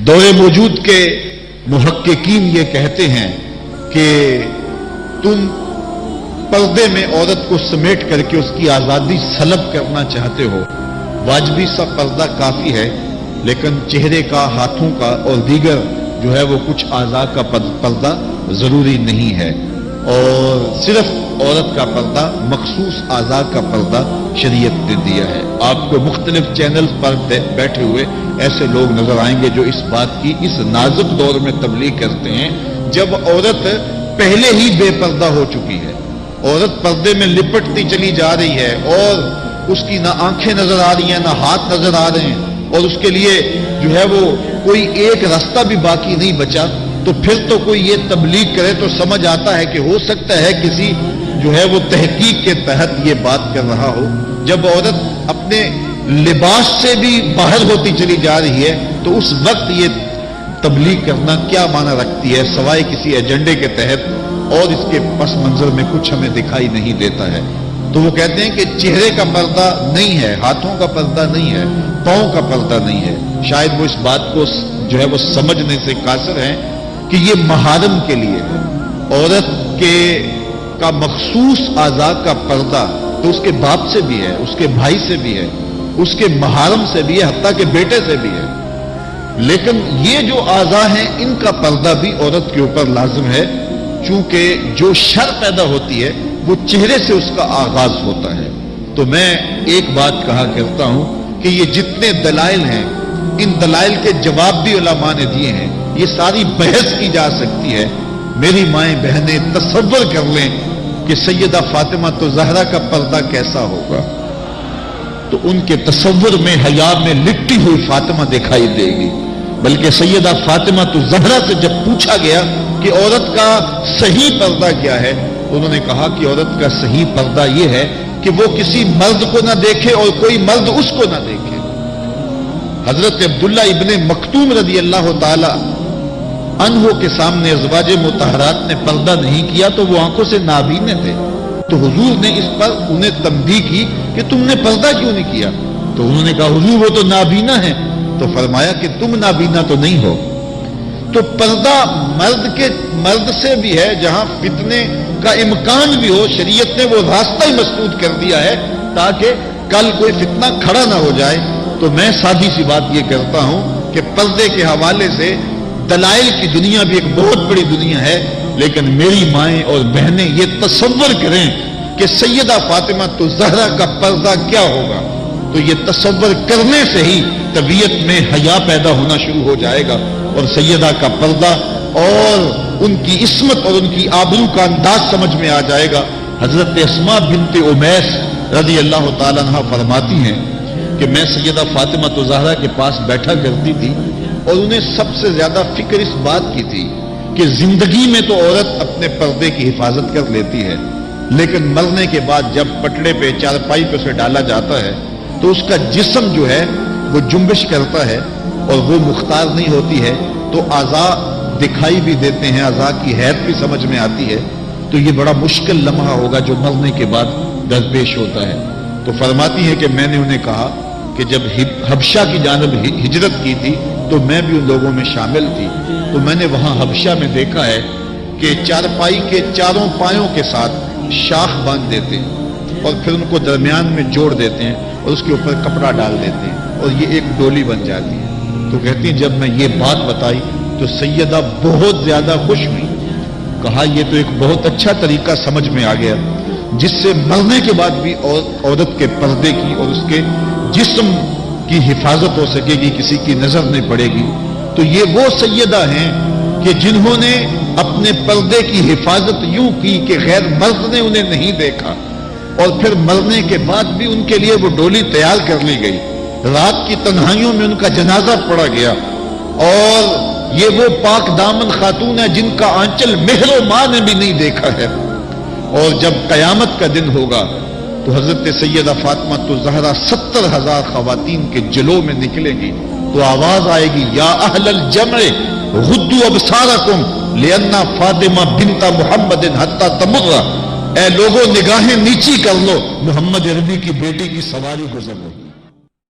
دور موجود کے محققین یہ کہتے ہیں کہ تم پردے میں عورت کو سمیٹ کر کے اس کی آزادی سلب کرنا چاہتے ہو. واجبی سا پردہ کافی ہے، لیکن چہرے کا، ہاتھوں کا اور دیگر جو ہے وہ کچھ اعضاء کا پردہ ضروری نہیں ہے. اور صرف عورت کا پردہ، مخصوص اعضاء کا پردہ شریعت نے دیا ہے. آپ کو مختلف چینل پر بیٹھے ہوئے ایسے لوگ نظر آئیں گے جو اس بات کی اس نازک دور میں تبلیغ کرتے ہیں جب عورت پہلے ہی بے پردہ ہو چکی ہے. عورت پردے میں لپٹتی چلی جا رہی ہے اور اس کی نہ آنکھیں نظر آ رہی ہیں نہ ہاتھ نظر آ رہے ہیں، اور اس کے لیے جو ہے وہ کوئی ایک راستہ بھی باقی نہیں بچا. تو پھر تو کوئی یہ تبلیغ کرے تو سمجھ آتا ہے کہ ہو سکتا ہے کسی جو ہے وہ تحقیق کے تحت یہ بات کر رہا ہو. جب عورت اپنے لباس سے بھی باہر ہوتی چلی جا رہی ہے تو اس وقت یہ تبلیغ کرنا کیا معنی رکھتی ہے سوائے کسی ایجنڈے کے تحت، اور اس کے پس منظر میں کچھ ہمیں دکھائی نہیں دیتا ہے. تو وہ کہتے ہیں کہ چہرے کا پردہ نہیں ہے، ہاتھوں کا پردہ نہیں ہے، پاؤں کا پردہ نہیں ہے. شاید وہ اس بات کو جو ہے وہ سمجھنے سے قاصر ہیں کہ یہ محارم کے لیے ہے. عورت کا مخصوص اعضاء کا پردہ تو اس کے باپ سے بھی ہے، اس کے بھائی سے بھی ہے، اس کے محارم سے بھی ہے، حتیٰ کہ بیٹے سے بھی ہے. لیکن یہ جو اعضاء ہیں ان کا پردہ بھی عورت کے اوپر لازم ہے، چونکہ جو شر پیدا ہوتی ہے وہ چہرے سے اس کا آغاز ہوتا ہے. تو میں ایک بات کہا کرتا ہوں کہ یہ جتنے دلائل ہیں ان دلائل کے جواب بھی علماء نے دیے ہیں. یہ ساری بحث کی جا سکتی ہے. میری مائیں بہنیں تصور کر لیں کہ سیدہ فاطمہ تو زہرا کا پردہ کیسا ہوگا، تو ان کے تصور میں حیا میں لٹی ہوئی فاطمہ دکھائی دے گی. بلکہ سیدہ فاطمہ تو زہرا سے جب پوچھا گیا کہ عورت کا صحیح پردہ کیا ہے، انہوں نے کہا کہ عورت کا صحیح پردہ یہ ہے کہ وہ کسی مرد کو نہ دیکھے اور کوئی مرد اس کو نہ دیکھے. حضرت عبداللہ ابن مکتوم رضی اللہ تعالی عنہ کے سامنے ازواج مطہرات نے پردہ نہیں کیا تو وہ آنکھوں سے نابینے تھے. تو حضور نے اس پر انہیں تنبیہ کی کہ تم نے پردہ کیوں نہیں کیا؟ تو انہوں نے کہا حضور وہ تو نابینا ہے. تو فرمایا کہ تم نابینا تو نہیں ہو. تو پردہ مرد سے بھی ہے، جہاں فتنے کا امکان بھی ہو شریعت نے وہ راستہ ہی مسدود کر دیا ہے تاکہ کل کوئی فتنہ کھڑا نہ ہو جائے. تو میں سادی سی بات یہ کرتا ہوں کہ پردے کے حوالے سے دلائل کی دنیا بھی ایک بہت بڑی دنیا ہے، لیکن میری مائیں اور بہنیں یہ تصور کریں کہ سیدہ فاطمہ تو زہرا کا پردہ کیا ہوگا، تو یہ تصور کرنے سے ہی طبیعت میں حیا پیدا ہونا شروع ہو جائے گا اور سیدہ کا پردہ اور ان کی عصمت اور ان کی آبرو کا انداز سمجھ میں آ جائے گا. حضرت اسماء بنت امیس رضی اللہ تعالیٰ عنہ فرماتی ہیں کہ میں سیدہ فاطمہ تو زہرا کے پاس بیٹھا کرتی تھی اور انہیں سب سے زیادہ فکر اس بات کی تھی کہ زندگی میں تو عورت اپنے پردے کی حفاظت کر لیتی ہے، لیکن مرنے کے بعد جب پٹڑے پہ چارپائی پہ اسے ڈالا جاتا ہے تو اس کا جسم جو ہے وہ جنبش کرتا ہے اور وہ مختار نہیں ہوتی ہے، تو اعضاء دکھائی بھی دیتے ہیں، اعضاء کی حیت بھی سمجھ میں آتی ہے. تو یہ بڑا مشکل لمحہ ہوگا جو مرنے کے بعد درپیش ہوتا ہے. تو فرماتی ہے کہ میں نے انہیں کہا کہ جب حبشہ کی جانب ہجرت کی تھی تو میں بھی ان لوگوں میں شامل تھی. تو میں نے وہاں حبشہ میں دیکھا ہے کہ چارپائی کے چاروں پایوں کے ساتھ شاخ باندھ دیتے ہیں اور پھر ان کو درمیان میں جوڑ دیتے ہیں اور اس کے اوپر کپڑا ڈال دیتے ہیں اور یہ ایک ڈولی بن جاتی ہے. تو کہتی ہیں جب میں یہ بات بتائی تو سیدہ بہت زیادہ خوش ہوئی. کہا یہ تو ایک بہت اچھا طریقہ سمجھ میں آ گیا جس سے مرنے کے بعد بھی عورت کے پردے کی اور اس کے جسم کی حفاظت ہو سکے گی، کسی کی نظر نہیں پڑے گی. تو یہ وہ سیدہ ہیں کہ جنہوں نے اپنے پردے کی حفاظت یوں کی کہ غیر مرد نے انہیں نہیں دیکھا، اور پھر مرنے کے بعد بھی ان کے لیے وہ ڈولی تیار کر لی گئی. رات کی تنہائیوں میں ان کا جنازہ پڑا گیا، اور یہ وہ پاک دامن خاتون ہے جن کا آنچل مہر و ماں نے بھی نہیں دیکھا ہے. اور جب قیامت کا دن ہوگا تو حضرت سیدہ فاطمہ تو زہرا 70,000 خواتین کے جلو میں نکلے گی تو آواز آئے گی یا اہل الجمع غدوا ابصارکم لأن فاطمہ بنت محمد حتی تمر، اے لوگوں نگاہیں نیچی کر لو، محمد عربی کی بیٹی کی سواری گزر رہی.